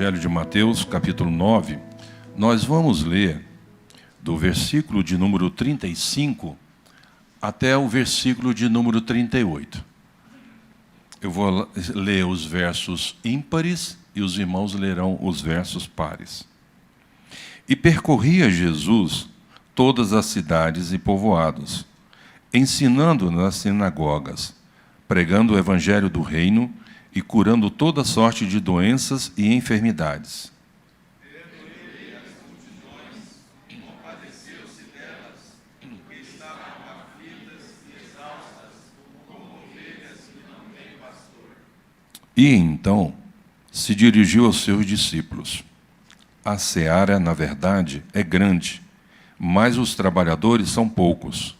Evangelho de Mateus, capítulo 9, nós vamos ler do versículo de número 35 até o versículo de número 38. Eu vou ler os versos ímpares e os irmãos lerão os versos pares. E percorria Jesus todas as cidades e povoados, ensinando nas sinagogas, pregando o evangelho do reino e curando toda sorte de doenças e enfermidades. E então se dirigiu aos seus discípulos: a seara, na verdade, é grande, mas os trabalhadores são poucos.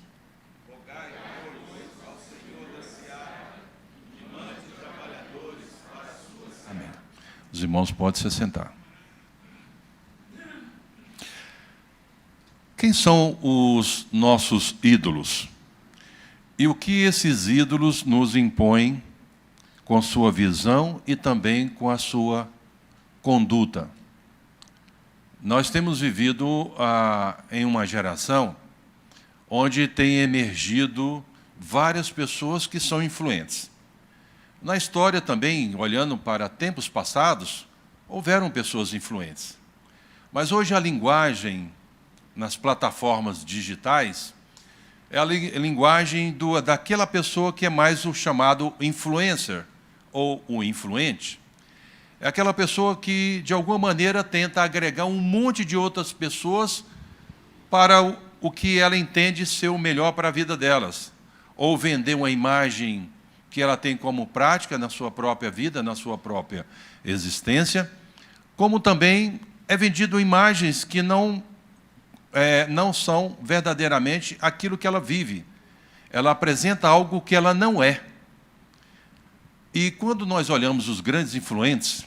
Amém. Os irmãos podem se sentar. Quem são os nossos ídolos? E o que esses ídolos nos impõem com sua visão e também com a sua conduta? Nós temos vivido em uma geração onde tem emergido várias pessoas que são influentes. Na história também, olhando para tempos passados, houveram pessoas influentes. Mas hoje a linguagem nas plataformas digitais é a linguagem daquela pessoa que é mais o chamado influencer, ou o influente. É aquela pessoa que, de alguma maneira, tenta agregar um monte de outras pessoas para o que ela entende ser o melhor para a vida delas, ou vender uma imagem que ela tem como prática na sua própria vida, na sua própria existência, como também é vendido imagens que não são verdadeiramente aquilo que ela vive. Ela apresenta algo que ela não é. E quando nós olhamos os grandes influentes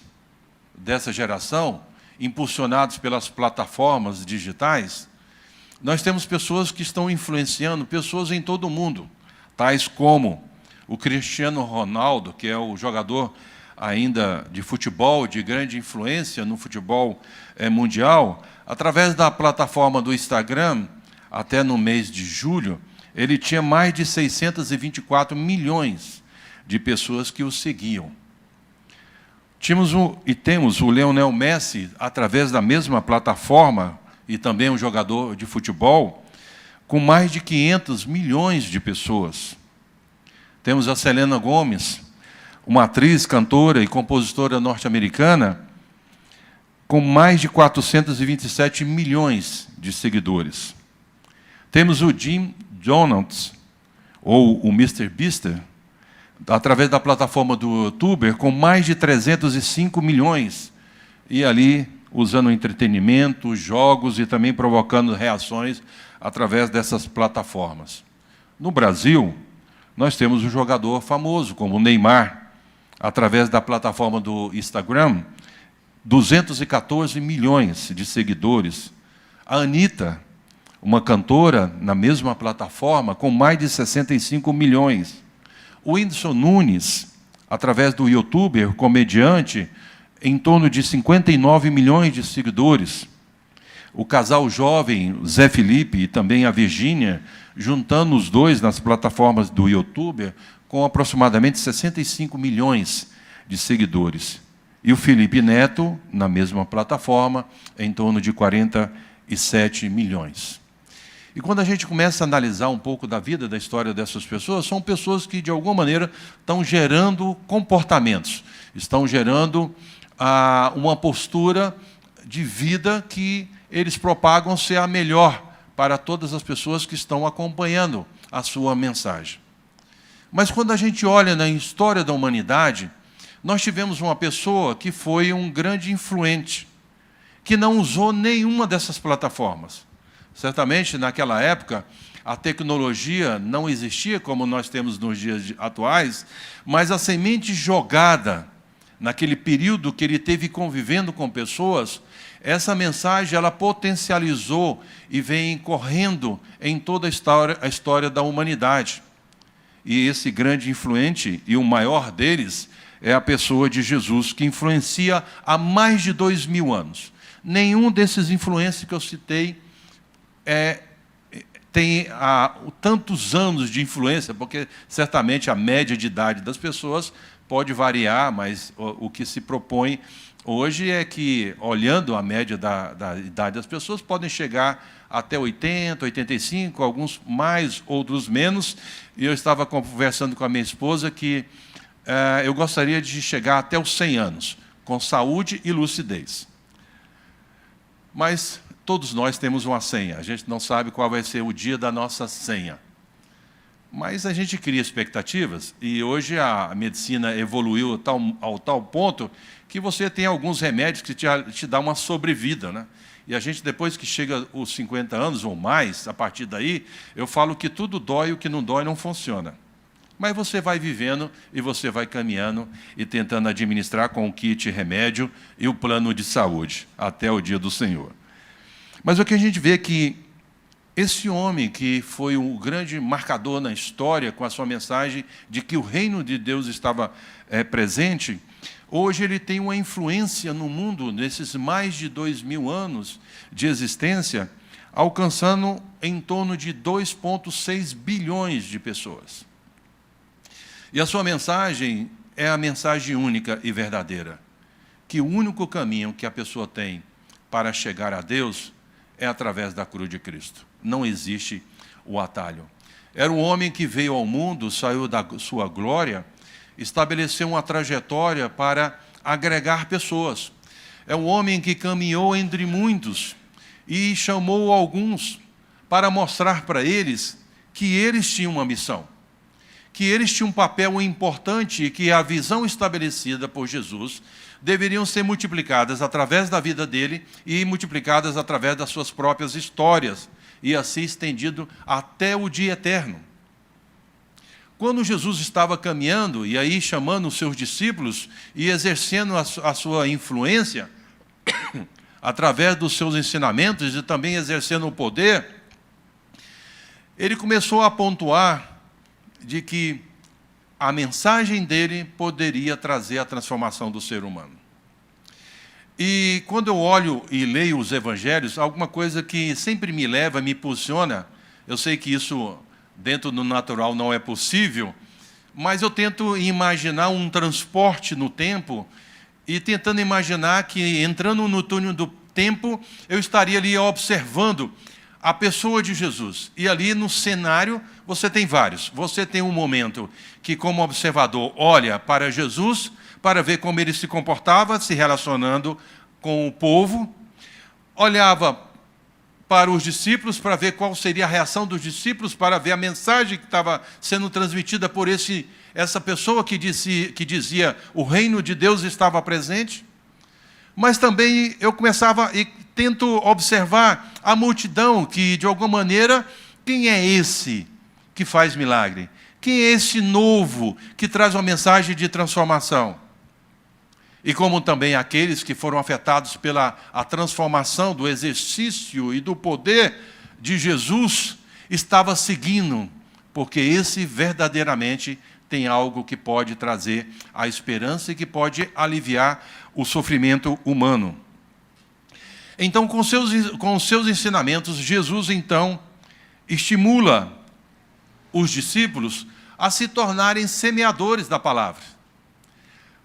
dessa geração, impulsionados pelas plataformas digitais, nós temos pessoas que estão influenciando pessoas em todo o mundo, tais como o Cristiano Ronaldo, que é o jogador ainda de futebol, de grande influência no futebol mundial. Através da plataforma do Instagram, até no mês de julho, ele tinha mais de 624 milhões de pessoas que o seguiam. Temos o Lionel Messi, através da mesma plataforma, e também um jogador de futebol, com mais de 500 milhões de pessoas. Temos a Selena Gomez, uma atriz, cantora e compositora norte-americana, com mais de 427 milhões de seguidores. Temos o Jim Jones, ou o Mr. Beast, através da plataforma do YouTube, com mais de 305 milhões, e ali usando entretenimento, jogos e também provocando reações através dessas plataformas. No Brasil, nós temos um jogador famoso, como o Neymar, através da plataforma do Instagram, 214 milhões de seguidores. A Anitta, uma cantora, na mesma plataforma, com mais de 65 milhões. O Whindersson Nunes, através do YouTube, comediante, em torno de 59 milhões de seguidores. O casal jovem, Zé Felipe e também a Virgínia, juntando os dois nas plataformas do YouTube, com aproximadamente 65 milhões de seguidores. E o Felipe Neto, na mesma plataforma, em torno de 47 milhões. E quando a gente começa a analisar um pouco da vida, da história dessas pessoas, são pessoas que, de alguma maneira, estão gerando comportamentos, estão gerando uma postura de vida que eles propagam ser a melhor para todas as pessoas que estão acompanhando a sua mensagem. Mas quando a gente olha na história da humanidade, nós tivemos uma pessoa que foi um grande influente, que não usou nenhuma dessas plataformas. Certamente, naquela época, a tecnologia não existia como nós temos nos dias atuais, mas a semente jogada naquele período que ele teve convivendo com pessoas, essa mensagem ela potencializou e vem correndo em toda a história da humanidade. E esse grande influente, e o maior deles, é a pessoa de Jesus, que influencia há mais de 2000 anos. Nenhum desses influencers que eu citei tem tantos anos de influência, porque certamente a média de idade das pessoas pode variar, mas o que se propõe hoje é que, olhando a média da idade das pessoas, podem chegar até 80, 85, alguns mais, outros menos. E eu estava conversando com a minha esposa que eu gostaria de chegar até os 100 anos, com saúde e lucidez. Mas todos nós temos uma senha, a gente não sabe qual vai ser o dia da nossa senha. Mas a gente cria expectativas, e hoje a medicina evoluiu ao tal ponto que você tem alguns remédios que te dão uma sobrevida, né? E a gente, depois que chega aos 50 anos ou mais, a partir daí, eu falo que tudo dói, o que não dói não funciona. Mas você vai vivendo e você vai caminhando e tentando administrar com o kit remédio e o plano de saúde, até o dia do Senhor. Mas o que a gente vê é que esse homem que foi um grande marcador na história, com a sua mensagem de que o reino de Deus estava presente, hoje ele tem uma influência no mundo, nesses mais de 2000 anos de existência, alcançando em torno de 2,6 bilhões de pessoas. E a sua mensagem é a mensagem única e verdadeira, que o único caminho que a pessoa tem para chegar a Deus é através da cruz de Cristo. Não existe o atalho. Era um homem que veio ao mundo, saiu da sua glória, estabeleceu uma trajetória para agregar pessoas. É um homem que caminhou entre muitos e chamou alguns para mostrar para eles que eles tinham uma missão, que eles tinham um papel importante e que a visão estabelecida por Jesus deveriam ser multiplicadas através da vida dele e multiplicadas através das suas próprias histórias, e assim estendido até o dia eterno. Quando Jesus estava caminhando, e aí chamando os seus discípulos e exercendo a sua influência, através dos seus ensinamentos e também exercendo o poder, ele começou a pontuar de que a mensagem dele poderia trazer a transformação do ser humano. E quando eu olho e leio os evangelhos, alguma coisa que sempre me leva, me impulsiona, eu sei que isso dentro do natural não é possível, mas eu tento imaginar um transporte no tempo e tentando imaginar que, entrando no túnel do tempo, eu estaria ali observando a pessoa de Jesus. E ali no cenário você tem vários. Você tem um momento que, como observador, olha para Jesus para ver como ele se comportava, se relacionando com o povo. Olhava para os discípulos para ver qual seria a reação dos discípulos, para ver a mensagem que estava sendo transmitida por essa pessoa que dizia o reino de Deus estava presente. Mas também eu começava e tento observar a multidão que, de alguma maneira, quem é esse que faz milagre? Quem é esse novo que traz uma mensagem de transformação? E como também aqueles que foram afetados pela a transformação do exercício e do poder de Jesus, estava seguindo, porque esse verdadeiramente tem algo que pode trazer a esperança e que pode aliviar o sofrimento humano. Então, com os seus ensinamentos, Jesus, então, estimula os discípulos a se tornarem semeadores da palavra,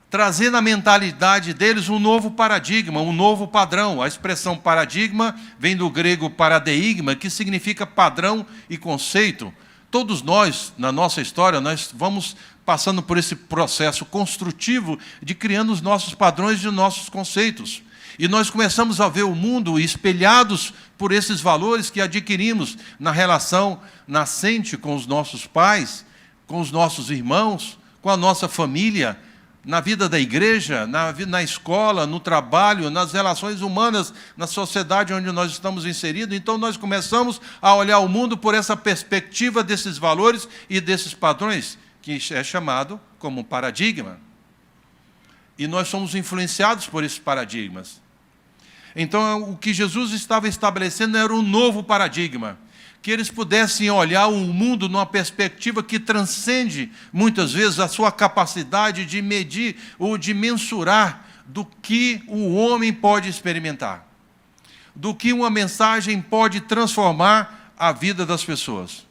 trazendo na mentalidade deles um novo paradigma, um novo padrão. A expressão paradigma vem do grego paradeigma, que significa padrão e conceito. Todos nós, na nossa história, nós vamos passando por esse processo construtivo de criando os nossos padrões e os nossos conceitos. E nós começamos a ver o mundo espelhados por esses valores que adquirimos na relação nascente com os nossos pais, com os nossos irmãos, com a nossa família, na vida da igreja, na escola, no trabalho, nas relações humanas, na sociedade onde nós estamos inseridos. Então, nós começamos a olhar o mundo por essa perspectiva desses valores e desses padrões, que é chamado como paradigma. E nós somos influenciados por esses paradigmas. Então, o que Jesus estava estabelecendo era um novo paradigma. que eles pudessem olhar o mundo numa perspectiva que transcende, muitas vezes, a sua capacidade de medir ou de mensurar do que o homem pode experimentar, do que uma mensagem pode transformar a vida das pessoas.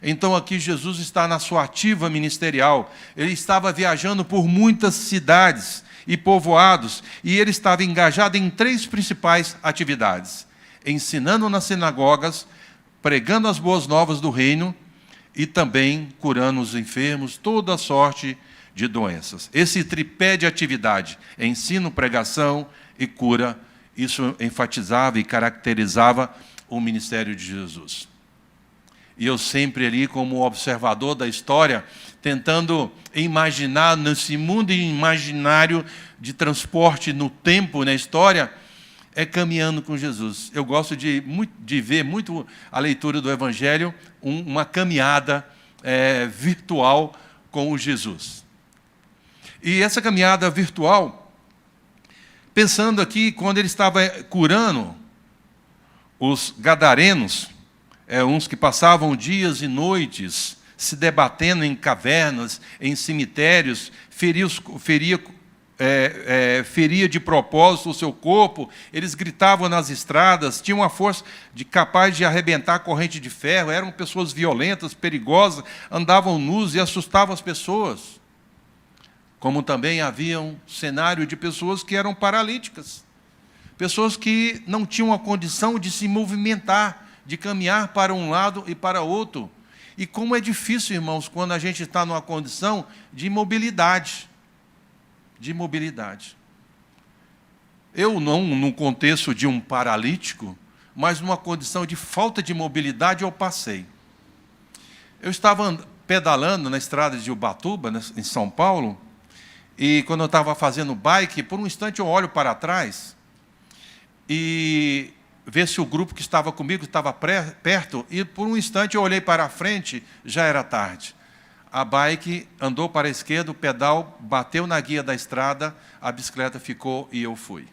Então aqui Jesus está na sua ativa ministerial, ele estava viajando por muitas cidades e povoados, e ele estava engajado em 3 principais atividades: ensinando nas sinagogas, pregando as boas novas do reino e também curando os enfermos, toda sorte de doenças. Esse tripé de atividade, ensino, pregação e cura, isso enfatizava e caracterizava o ministério de Jesus. E eu sempre ali, como observador da história, tentando imaginar nesse mundo imaginário de transporte no tempo, na história, caminhando com Jesus. Eu gosto de ver muito a leitura do Evangelho, uma caminhada virtual com o Jesus. E essa caminhada virtual, pensando aqui, quando ele estava curando os gadarenos, uns que passavam dias e noites se debatendo em cavernas, em cemitérios, feria de propósito o seu corpo, eles gritavam nas estradas, tinham uma força capaz de arrebentar a corrente de ferro, eram pessoas violentas, perigosas, andavam nus e assustavam as pessoas. Como também havia um cenário de pessoas que eram paralíticas, pessoas que não tinham a condição de se movimentar, de caminhar para um lado e para outro. E como é difícil, irmãos, quando a gente está numa condição de imobilidade. Eu não no contexto de um paralítico, mas numa condição de falta de mobilidade eu passei. Eu estava pedalando na estrada de Ubatuba, em São Paulo, e quando eu estava fazendo bike, por um instante eu olho para trás e ver se o grupo que estava comigo estava perto, e por um instante eu olhei para a frente, já era tarde. A bike andou para a esquerda, o pedal bateu na guia da estrada, a bicicleta ficou e eu fui.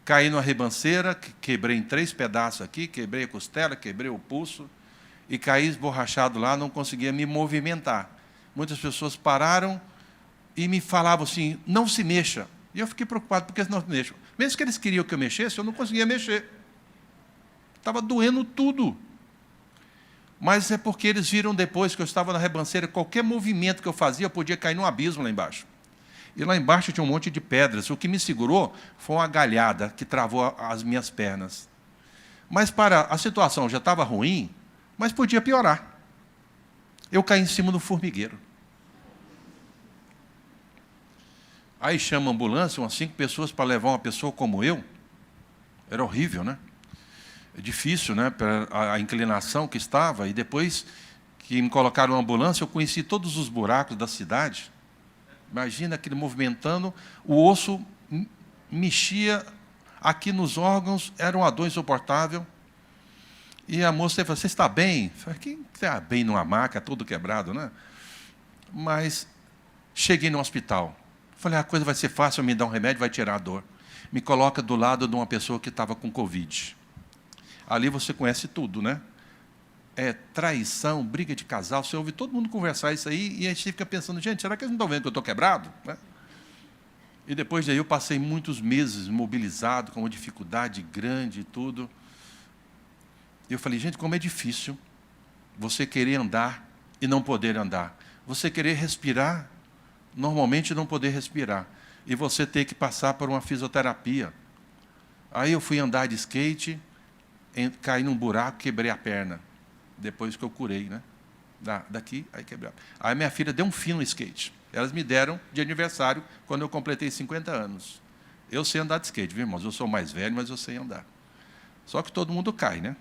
Caí numa ribanceira, quebrei em 3 pedaços aqui, quebrei a costela, quebrei o pulso, e caí esborrachado lá, não conseguia me movimentar. Muitas pessoas pararam e me falavam assim, não se mexa. E eu fiquei preocupado, porque não se mexam. Mesmo que eles queriam que eu mexesse, eu não conseguia mexer. Estava doendo tudo. Mas é porque eles viram depois que eu estava na ribanceira, qualquer movimento que eu fazia, eu podia cair num abismo lá embaixo. E lá embaixo tinha um monte de pedras. O que me segurou foi uma galhada que travou as minhas pernas. Mas a situação já estava ruim, mas podia piorar. Eu caí em cima do formigueiro. Aí chama a ambulância, umas 5 pessoas para levar uma pessoa como eu. Era horrível, né? É difícil, né? A inclinação que estava. E depois que me colocaram na ambulância, eu conheci todos os buracos da cidade. Imagina aquele movimentando, o osso mexia aqui nos órgãos, era uma dor insuportável. E a moça falou, você está bem? Eu falei, quem está bem numa maca, todo quebrado, né? Mas cheguei no hospital. Falei, a coisa vai ser fácil, me dá um remédio, vai tirar a dor. Me coloca do lado de uma pessoa que estava com Covid. Ali você conhece tudo, né? Traição, briga de casal, você ouve todo mundo conversar isso aí, e a gente fica pensando, gente, será que eles não estão vendo que eu estou quebrado? Né? E depois daí eu passei muitos meses imobilizado, com uma dificuldade grande e tudo. E eu falei, gente, como é difícil você querer andar e não poder andar. Você querer respirar, normalmente não poder respirar. E você ter que passar por uma fisioterapia. Aí eu fui andar de skate, caí num buraco, quebrei a perna. Depois que eu curei, né? Daqui, aí quebrei. Aí minha filha deu um fim no skate. Elas me deram de aniversário quando eu completei 50 anos. Eu sei andar de skate, viu, irmãos? Eu sou mais velho, mas eu sei andar. Só que todo mundo cai, né?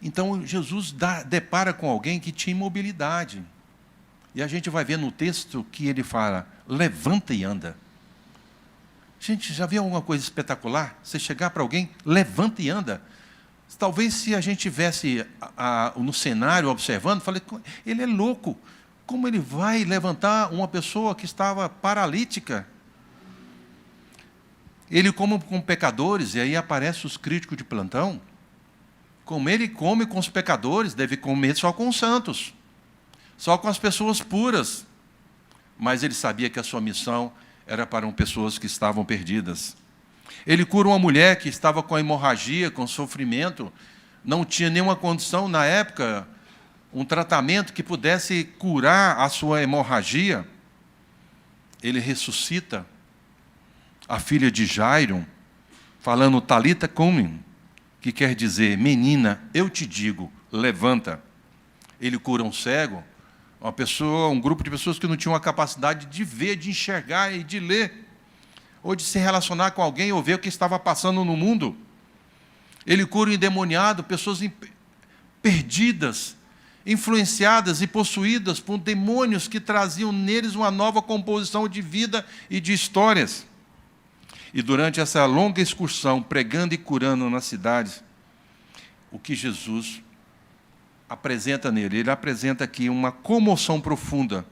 Então, Jesus depara com alguém que tinha imobilidade. E a gente vai ver no texto que ele fala, levanta e anda. Gente, já viu alguma coisa espetacular? Você chegar para alguém, levanta e anda. Talvez se a gente tivesse no cenário observando, falei, ele é louco. Como ele vai levantar uma pessoa que estava paralítica? Ele como com pecadores, e aí aparecem os críticos de plantão. Como ele come com os pecadores, deve comer só com os santos, só com as pessoas puras. Mas ele sabia que a sua missão era para pessoas que estavam perdidas. Ele cura uma mulher que estava com hemorragia, com sofrimento, não tinha nenhuma condição na época, um tratamento que pudesse curar a sua hemorragia. Ele ressuscita a filha de Jairo, falando Talita cumi, que quer dizer, menina, eu te digo, levanta. Ele cura um cego, um grupo de pessoas que não tinham a capacidade de ver, de enxergar e de ler, ou de se relacionar com alguém ou ver o que estava passando no mundo. Ele cura o endemoniado, pessoas perdidas, influenciadas e possuídas por demônios que traziam neles uma nova composição de vida e de histórias. E durante essa longa excursão, pregando e curando nas cidades, o que Jesus apresenta nele? Ele apresenta aqui uma comoção profunda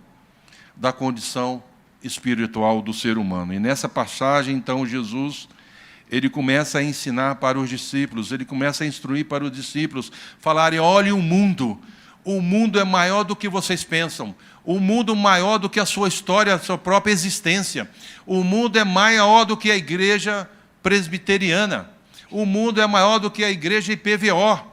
da condição espiritual do ser humano. E nessa passagem, então, Jesus, ele começa a ensinar para os discípulos, ele começa a instruir para os discípulos, falarem, olhem o mundo é maior do que vocês pensam, o mundo maior do que a sua história, a sua própria existência, o mundo é maior do que a igreja presbiteriana, o mundo é maior do que a igreja IPVO.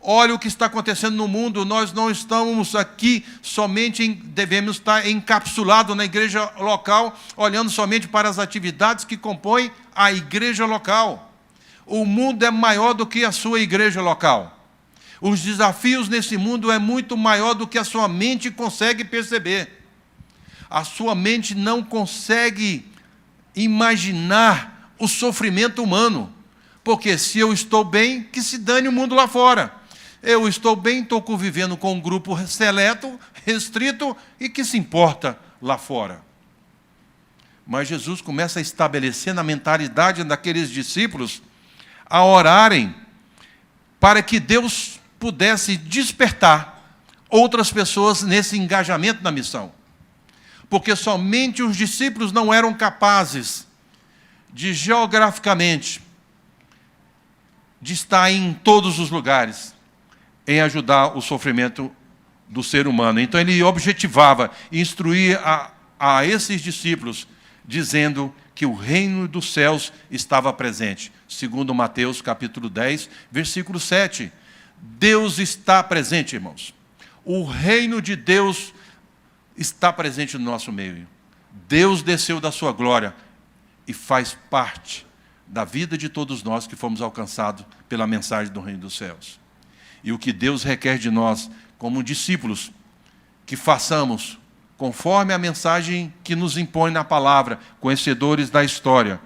Olha o que está acontecendo no mundo, nós não estamos aqui somente, devemos estar encapsulados na igreja local, olhando somente para as atividades que compõem a igreja local. O mundo é maior do que a sua igreja local. Os desafios nesse mundo é muito maior do que a sua mente consegue perceber. A sua mente não consegue imaginar o sofrimento humano, porque se eu estou bem, que se dane o mundo lá fora. Eu estou bem, estou convivendo com um grupo seleto, restrito, e que se importa lá fora. Mas Jesus começa a estabelecer na mentalidade daqueles discípulos a orarem para que Deus pudesse despertar outras pessoas nesse engajamento na missão. Porque somente os discípulos não eram capazes de, geograficamente, de estar em todos os lugares, em ajudar o sofrimento do ser humano. Então ele objetivava instruir a esses discípulos, dizendo que o reino dos céus estava presente. Segundo Mateus capítulo 10, versículo 7. Deus está presente, irmãos. O reino de Deus está presente no nosso meio. Deus desceu da sua glória e faz parte da vida de todos nós que fomos alcançados pela mensagem do reino dos céus. E o que Deus requer de nós, como discípulos, que façamos conforme a mensagem que nos impõe na palavra, conhecedores da história,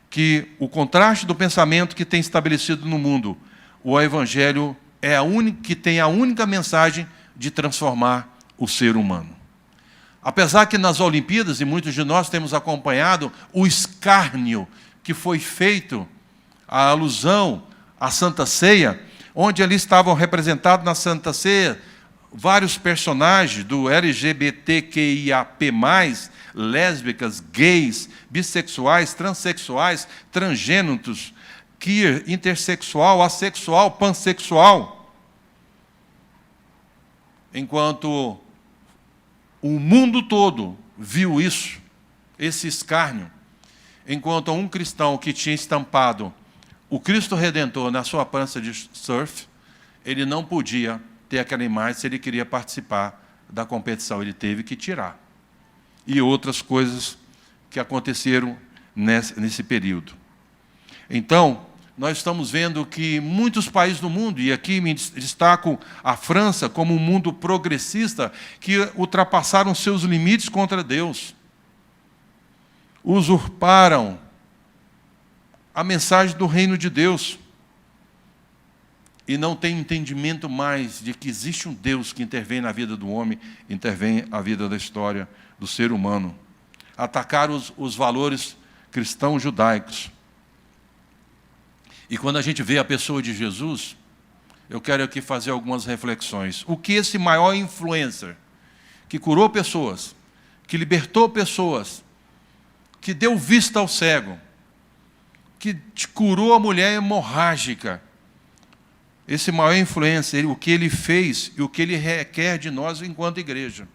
que o contraste do pensamento que tem estabelecido no mundo, o Evangelho é que tem a única mensagem de transformar o ser humano. Apesar que nas Olimpíadas, e muitos de nós temos acompanhado, o escárnio que foi feito, a alusão à Santa Ceia, onde ali estavam representados na Santa Ceia vários personagens do LGBTQIAP+, lésbicas, gays, bissexuais, transexuais, transgêneros, queer, intersexual, assexual, pansexual. Enquanto o mundo todo viu isso, esse escárnio, enquanto um cristão que tinha estampado o Cristo Redentor na sua prancha de surf, ele não podia ter aquela imagem se ele queria participar da competição. Ele teve que tirar. E outras coisas que aconteceram nesse período. Então, nós estamos vendo que muitos países do mundo, e aqui me destaco a França como um mundo progressista, que ultrapassaram seus limites contra Deus. Usurparam a mensagem do reino de Deus. E não tem entendimento mais de que existe um Deus que intervém na vida do homem, intervém na vida da história do ser humano. Atacaram os valores cristãos judaicos. E quando a gente vê a pessoa de Jesus, eu quero aqui fazer algumas reflexões. O que esse maior influencer, que curou pessoas, que libertou pessoas, que deu vista ao cego, que curou a mulher hemorrágica, esse maior influência, o que ele fez e o que ele requer de nós enquanto igreja.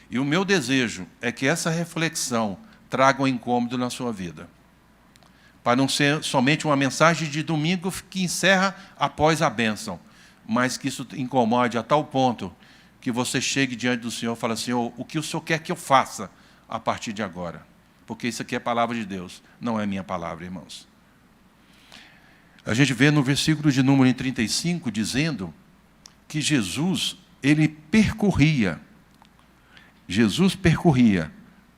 E o meu desejo é que essa reflexão traga um incômodo na sua vida, para não ser somente uma mensagem de domingo que encerra após a bênção, mas que isso incomode a tal ponto que você chegue diante do Senhor e fale: Senhor, o que o Senhor quer que eu faça a partir de agora? Porque isso aqui é a palavra de Deus, não é minha palavra, irmãos. A gente vê no versículo de número 35, dizendo que Jesus percorria,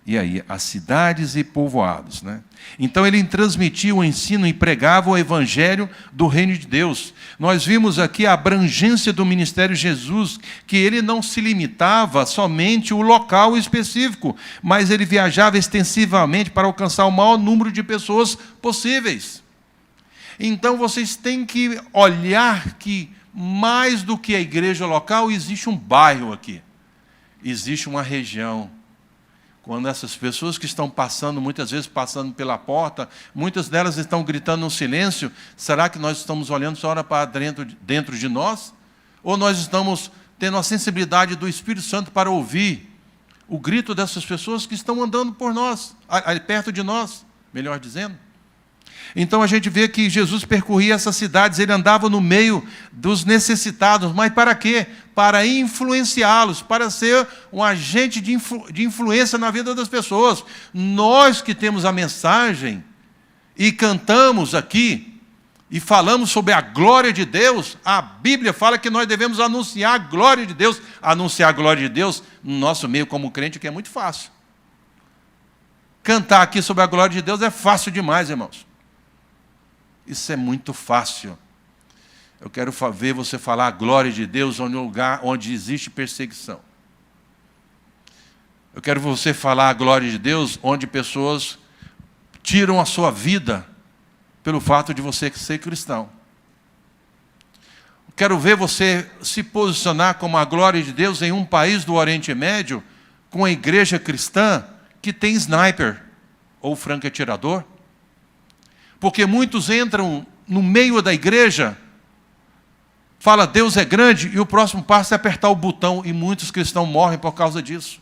e aí, as cidades e povoados, né? Então, ele transmitia o ensino e pregava o evangelho do reino de Deus. Nós vimos aqui a abrangência do ministério de Jesus, que ele não se limitava somente ao local específico, mas ele viajava extensivamente para alcançar o maior número de pessoas possíveis. Então, vocês têm que olhar que, mais do que a igreja local, existe um bairro aqui. Existe uma região. Quando essas pessoas que estão passando, muitas vezes passando pela porta, muitas delas estão gritando no silêncio, será que nós estamos olhando só para dentro de nós? Ou nós estamos tendo a sensibilidade do Espírito Santo para ouvir o grito dessas pessoas que estão andando por nós, perto de nós, melhor dizendo? Então a gente vê que Jesus percorria essas cidades, ele andava no meio dos necessitados, mas para quê? Para influenciá-los, para ser um agente de influência na vida das pessoas. Nós que temos a mensagem e cantamos aqui e falamos sobre a glória de Deus, a Bíblia fala que nós devemos anunciar a glória de Deus. Anunciar a glória de Deus no nosso meio como crente, que é muito fácil. Cantar aqui sobre a glória de Deus é fácil demais, irmãos. Isso é muito fácil. Eu quero ver você falar a glória de Deus em um lugar onde existe perseguição. Eu quero você falar a glória de Deus onde pessoas tiram a sua vida pelo fato de você ser cristão. Eu quero ver você se posicionar como a glória de Deus em um país do Oriente Médio com a igreja cristã que tem sniper ou franco-atirador. Porque muitos entram no meio da igreja, fala Deus é grande, e o próximo passo é apertar o botão, e muitos cristãos morrem por causa disso.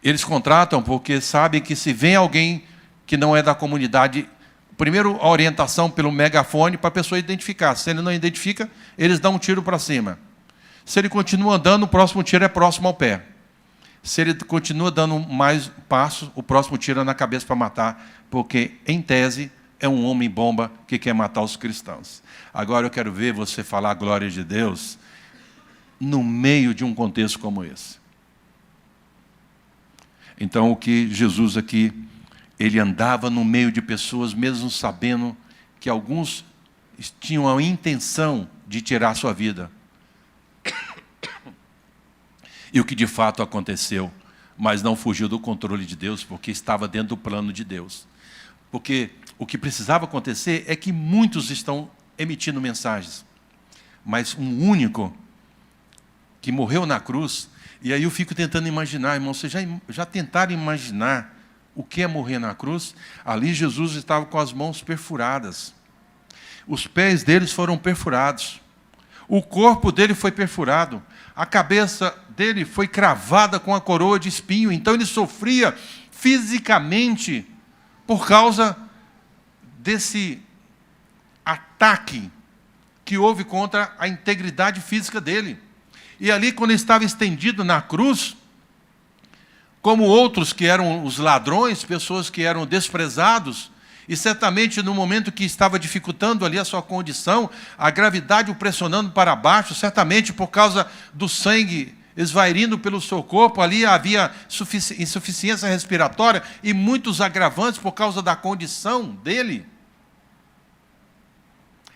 Eles contratam porque sabem que se vem alguém que não é da comunidade, primeiro a orientação pelo megafone para a pessoa identificar. Se ele não identifica, eles dão um tiro para cima. Se ele continua andando, o próximo tiro é próximo ao pé. Se ele continua dando mais passos, o próximo tiro é na cabeça para matar, porque, em tese, é um homem-bomba que quer matar os cristãos. Agora eu quero ver você falar a glória de Deus no meio de um contexto como esse. Então, o que Jesus aqui, ele andava no meio de pessoas, mesmo sabendo que alguns tinham a intenção de tirar a sua vida. E o que de fato aconteceu, mas não fugiu do controle de Deus, porque estava dentro do plano de Deus. Porque o que precisava acontecer é que muitos estão emitindo mensagens, mas um único que morreu na cruz, e aí eu fico tentando imaginar, irmão, vocês já tentaram imaginar o que é morrer na cruz? Ali Jesus estava com as mãos perfuradas, os pés deles foram perfurados, o corpo dele foi perfurado, a cabeça dele foi cravada com a coroa de espinho. Então ele sofria fisicamente por causa desse ataque que houve contra a integridade física dele. E ali, quando ele estava estendido na cruz, como outros que eram os ladrões, pessoas que eram desprezados, e certamente no momento que estava dificultando ali a sua condição, a gravidade o pressionando para baixo, certamente por causa do sangue esvairindo pelo seu corpo, ali havia insuficiência respiratória e muitos agravantes por causa da condição dele.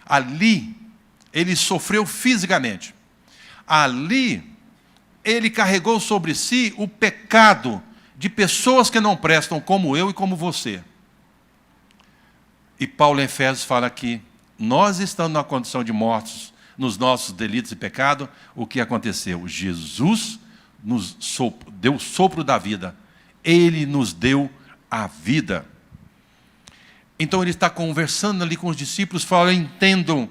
Ali, ele sofreu fisicamente. Ali, ele carregou sobre si o pecado de pessoas que não prestam, como eu e como você. E Paulo em Efésios fala que nós estando na condição de mortos, nos nossos delitos e pecado, o que aconteceu? Jesus nos deu o sopro da vida. Ele nos deu a vida. Então ele está conversando ali com os discípulos, falando: entendam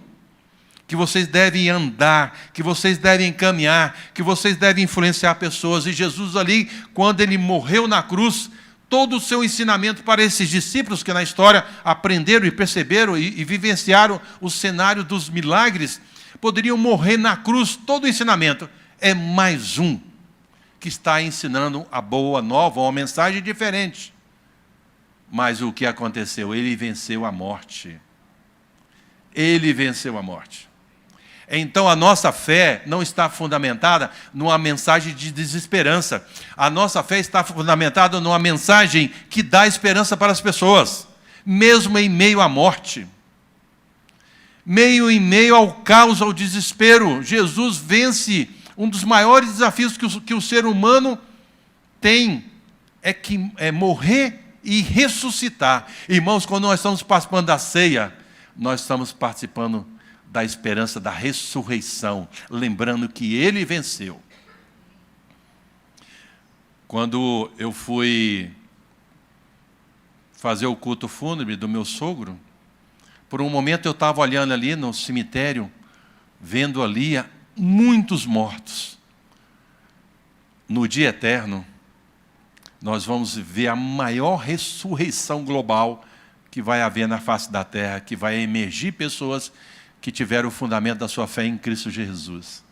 que vocês devem andar, que vocês devem caminhar, que vocês devem influenciar pessoas. E Jesus ali, quando ele morreu na cruz, todo o seu ensinamento para esses discípulos que na história aprenderam e perceberam e vivenciaram o cenário dos milagres, poderiam morrer na cruz. Todo o ensinamento é mais um que está ensinando a boa nova, uma mensagem diferente. Mas o que aconteceu? Ele venceu a morte. Ele venceu a morte. Então a nossa fé não está fundamentada numa mensagem de desesperança. A nossa fé está fundamentada numa mensagem que dá esperança para as pessoas, mesmo em meio à morte, em meio ao caos, ao desespero. Jesus vence um dos maiores desafios que o ser humano tem, é morrer e ressuscitar. Irmãos, quando nós estamos participando da ceia, nós estamos participando da esperança da ressurreição, lembrando que ele venceu. Quando eu fui fazer o culto fúnebre do meu sogro, por um momento eu estava olhando ali no cemitério, vendo ali muitos mortos. No dia eterno, nós vamos ver a maior ressurreição global que vai haver na face da terra, que vai emergir pessoas que tiveram o fundamento da sua fé em Cristo Jesus.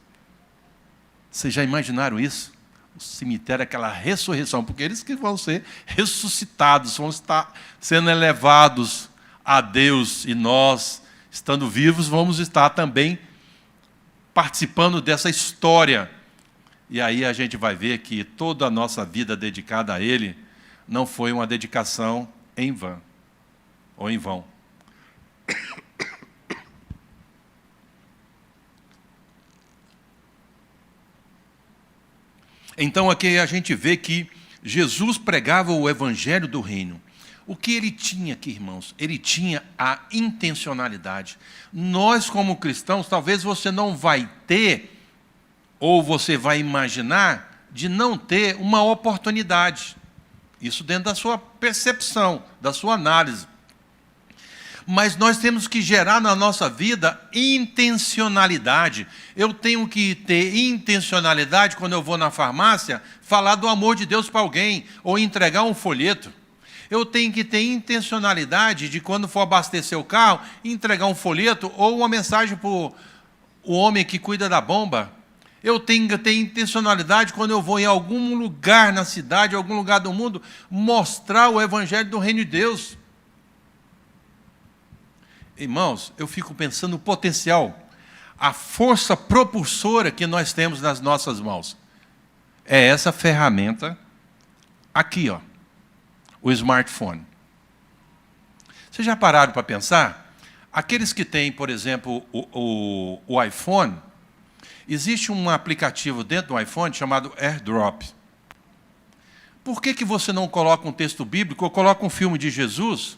Vocês já imaginaram isso? O cemitério, aquela ressurreição, porque eles que vão ser ressuscitados, vão estar sendo elevados a Deus, e nós, estando vivos, vamos estar também participando dessa história. E aí a gente vai ver que toda a nossa vida dedicada a Ele não foi uma dedicação em vão, ou em vão. Então aqui a gente vê que Jesus pregava o evangelho do reino. O que ele tinha aqui, irmãos? Ele tinha a intencionalidade. Nós, como cristãos, talvez você não vai ter, ou você vai imaginar, de não ter uma oportunidade. Isso dentro da sua percepção, da sua análise. Mas nós temos que gerar na nossa vida intencionalidade. Eu tenho que ter intencionalidade quando eu vou na farmácia, falar do amor de Deus para alguém, ou entregar um folheto. Eu tenho que ter intencionalidade de, quando for abastecer o carro, entregar um folheto ou uma mensagem para o homem que cuida da bomba. Eu tenho que ter intencionalidade quando eu vou em algum lugar na cidade, algum lugar do mundo, mostrar o evangelho do reino de Deus. Irmãos, eu fico pensando no potencial, a força propulsora que nós temos nas nossas mãos. É essa ferramenta aqui, ó, o smartphone. Vocês já pararam para pensar? Aqueles que têm, por exemplo, o iPhone, existe um aplicativo dentro do iPhone chamado AirDrop. Por que você não coloca um texto bíblico ou coloca um filme de Jesus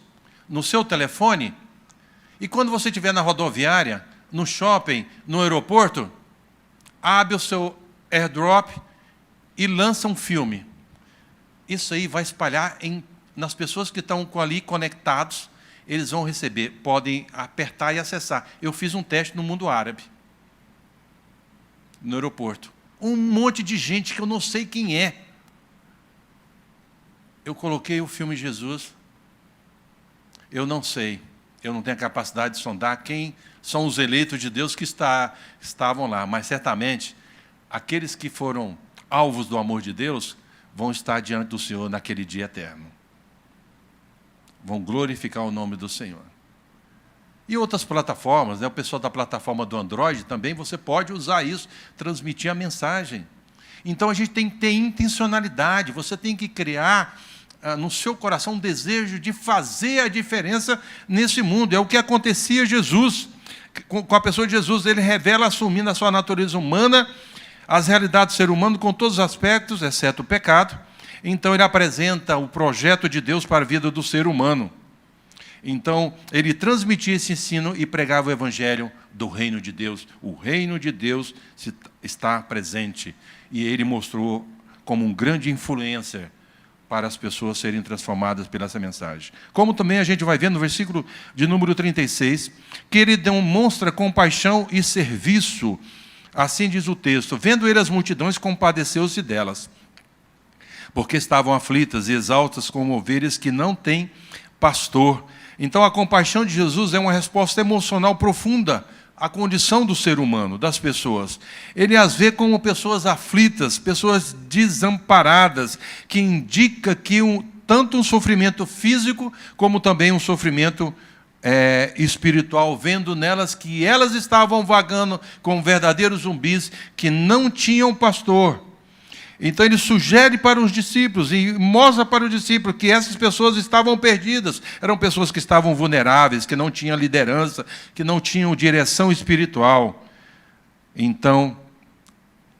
no seu telefone? E quando você estiver na rodoviária, no shopping, no aeroporto, abre o seu AirDrop e lança um filme. Isso aí vai espalhar nas pessoas que estão ali conectados, eles vão receber, podem apertar e acessar. Eu fiz um teste no mundo árabe, no aeroporto. Um monte de gente que eu não sei quem é. Eu coloquei o filme Jesus, eu não sei. Eu não tenho a capacidade de sondar quem são os eleitos de Deus que estavam lá. Mas, certamente, aqueles que foram alvos do amor de Deus vão estar diante do Senhor naquele dia eterno. Vão glorificar o nome do Senhor. E outras plataformas, o pessoal da plataforma do Android também, você pode usar isso, transmitir a mensagem. Então, a gente tem que ter intencionalidade. Você tem que criar no seu coração um desejo de fazer a diferença nesse mundo. É o que acontecia a Jesus. Com a pessoa de Jesus, ele revela, assumindo a sua natureza humana, as realidades do ser humano com todos os aspectos, exceto o pecado. Então ele apresenta o projeto de Deus para a vida do ser humano. Então ele transmitia esse ensino e pregava o evangelho do reino de Deus. O reino de Deus está presente. E ele mostrou como um grande influencer para as pessoas serem transformadas pela essa mensagem. Como também a gente vai ver no versículo de número 36, que ele demonstra compaixão e serviço. Assim diz o texto: vendo ele as multidões, compadeceu-se delas, porque estavam aflitas e exaustas como ovelhas que não têm pastor. Então a compaixão de Jesus é uma resposta emocional profunda à condição do ser humano, das pessoas. Ele as vê como pessoas aflitas, pessoas desamparadas, que indica que tanto um sofrimento físico, como também um sofrimento espiritual, vendo nelas que elas estavam vagando como verdadeiros zumbis, que não tinham pastor. Então ele sugere para os discípulos e mostra para os discípulos que essas pessoas estavam perdidas. Eram pessoas que estavam vulneráveis, que não tinham liderança, que não tinham direção espiritual. Então,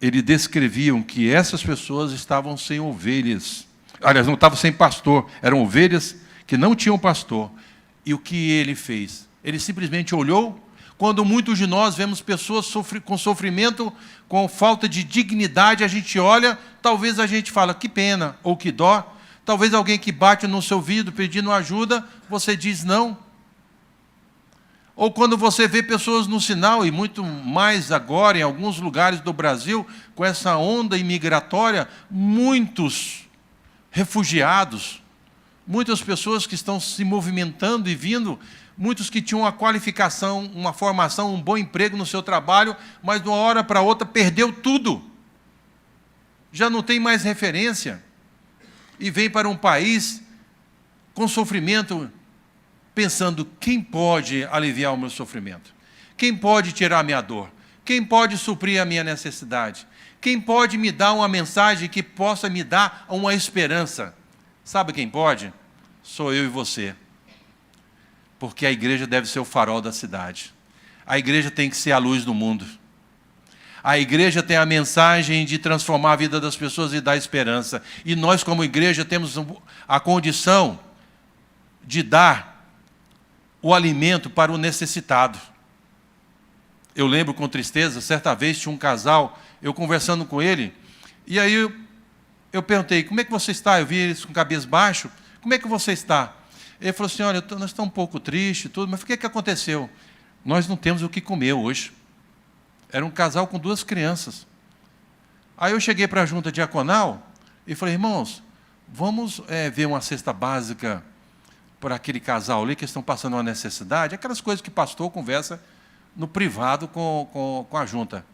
ele descreviam que essas pessoas estavam sem ovelhas. Aliás, não estavam sem pastor, eram ovelhas que não tinham pastor. E o que ele fez? Ele simplesmente olhou. Quando muitos de nós vemos pessoas com sofrimento, com falta de dignidade, a gente olha, talvez a gente fala, que pena, ou que dó. Talvez alguém que bate no seu ouvido pedindo ajuda, você diz não. Ou quando você vê pessoas no sinal, e muito mais agora em alguns lugares do Brasil, com essa onda imigratória, muitos refugiados, muitas pessoas que estão se movimentando e vindo, muitos que tinham uma qualificação, uma formação, um bom emprego no seu trabalho, mas de uma hora para outra perdeu tudo. Já não tem mais referência. E vem para um país com sofrimento, pensando, quem pode aliviar o meu sofrimento? Quem pode tirar a minha dor? Quem pode suprir a minha necessidade? Quem pode me dar uma mensagem que possa me dar uma esperança? Sabe quem pode? Sou eu e você. Porque a igreja deve ser o farol da cidade. A igreja tem que ser a luz do mundo. A igreja tem a mensagem de transformar a vida das pessoas e dar esperança. E nós, como igreja, temos a condição de dar o alimento para o necessitado. Eu lembro com tristeza, certa vez tinha um casal, eu conversando com ele, e aí eu perguntei, como é que você está? Eu vi eles com cabeça baixa, como é que você está? Ele falou assim, olha, nós estamos um pouco tristes, tudo, mas o que aconteceu? Nós não temos o que comer hoje. Era um casal com 2 crianças. Aí eu cheguei para a junta diaconal e falei, irmãos, vamos ver uma cesta básica para aquele casal ali que estão passando uma necessidade, aquelas coisas que pastor conversa no privado com a junta.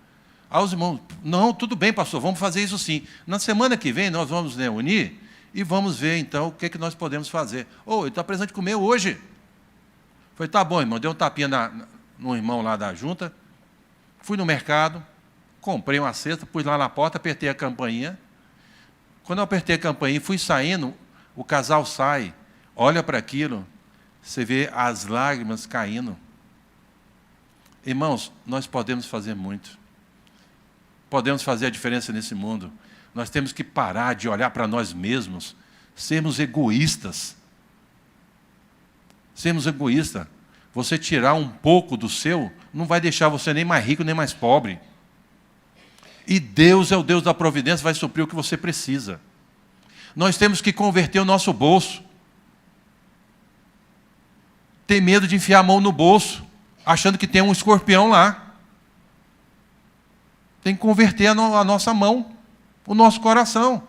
Aí os irmãos, não, tudo bem, pastor, vamos fazer isso sim. Na semana que vem nós vamos reunir e vamos ver, então, o que nós podemos fazer. Ele está precisando de comer hoje. Falei, tá bom, irmão. Dei um tapinha no irmão lá da junta. Fui no mercado, comprei uma cesta, pus lá na porta, apertei a campainha. Quando eu apertei a campainha e fui saindo, o casal sai, olha para aquilo, você vê as lágrimas caindo. Irmãos, nós podemos fazer muito. Podemos fazer a diferença nesse mundo. Nós temos que parar de olhar para nós mesmos, sermos egoístas. Sermos egoístas. Você tirar um pouco do seu, não vai deixar você nem mais rico, nem mais pobre. E Deus é o Deus da providência, vai suprir o que você precisa. Nós temos que converter o nosso bolso. Tem medo de enfiar a mão no bolso, achando que tem um escorpião lá. Tem que converter a nossa mão, o nosso coração,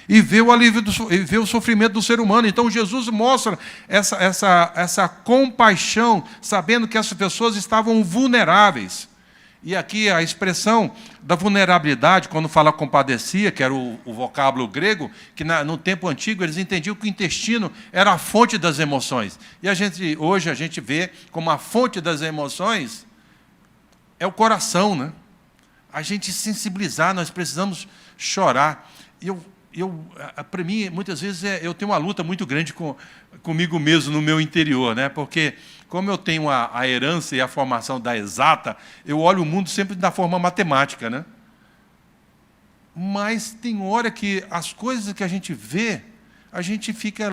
e ver o alívio, e ver o sofrimento do ser humano. Então Jesus mostra essa compaixão, sabendo que essas pessoas estavam vulneráveis. E aqui a expressão da vulnerabilidade, quando fala compadecia, que era o vocábulo grego, que no tempo antigo eles entendiam que o intestino era a fonte das emoções. E hoje a gente vê como a fonte das emoções é o coração, né? A gente sensibilizar, nós precisamos chorar. Para mim, muitas vezes, eu tenho uma luta muito grande comigo mesmo no meu interior, né? Porque, como eu tenho a herança e a formação da exata, eu olho o mundo sempre da forma matemática, né? Mas tem hora que as coisas que a gente vê, a gente fica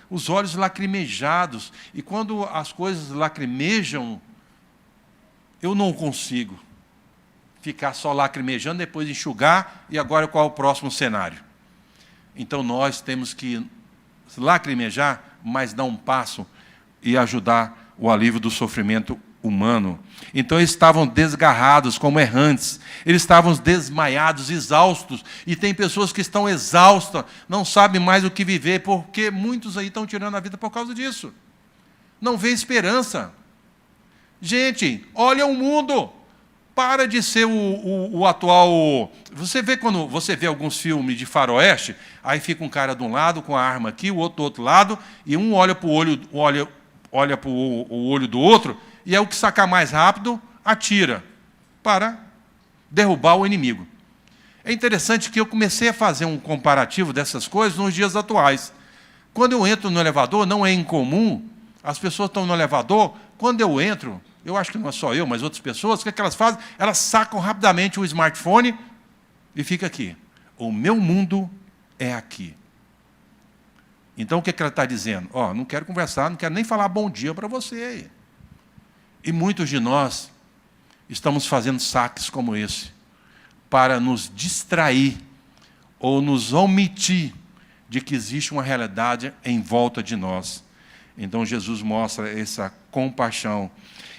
os olhos lacrimejados. E quando as coisas lacrimejam, eu não consigo ficar só lacrimejando, depois enxugar, e agora qual é o próximo cenário? Então nós temos que lacrimejar, mas dar um passo e ajudar o alívio do sofrimento humano. Então eles estavam desgarrados, como errantes. Eles estavam desmaiados, exaustos. E tem pessoas que estão exaustas, não sabem mais o que viver, porque muitos aí estão tirando a vida por causa disso. Não vê esperança. Gente, olha o mundo. Para de ser o atual... Você vê quando você vê alguns filmes de faroeste, aí fica um cara de um lado com a arma aqui, o outro do outro lado, e um olha para o olho do outro, e é o que sacar mais rápido, atira, para derrubar o inimigo. É interessante que eu comecei a fazer um comparativo dessas coisas nos dias atuais. Quando eu entro no elevador, não é incomum, as pessoas estão no elevador, quando eu entro... Eu acho que não é só eu, mas outras pessoas, o que é que elas fazem? Elas sacam rapidamente o smartphone e fica aqui. O meu mundo é aqui. Então, o que é que ela está dizendo? Não quero conversar, não quero nem falar bom dia para você aí. E muitos de nós estamos fazendo saques como esse, para nos distrair ou nos omitir de que existe uma realidade em volta de nós. Então, Jesus mostra essa compaixão.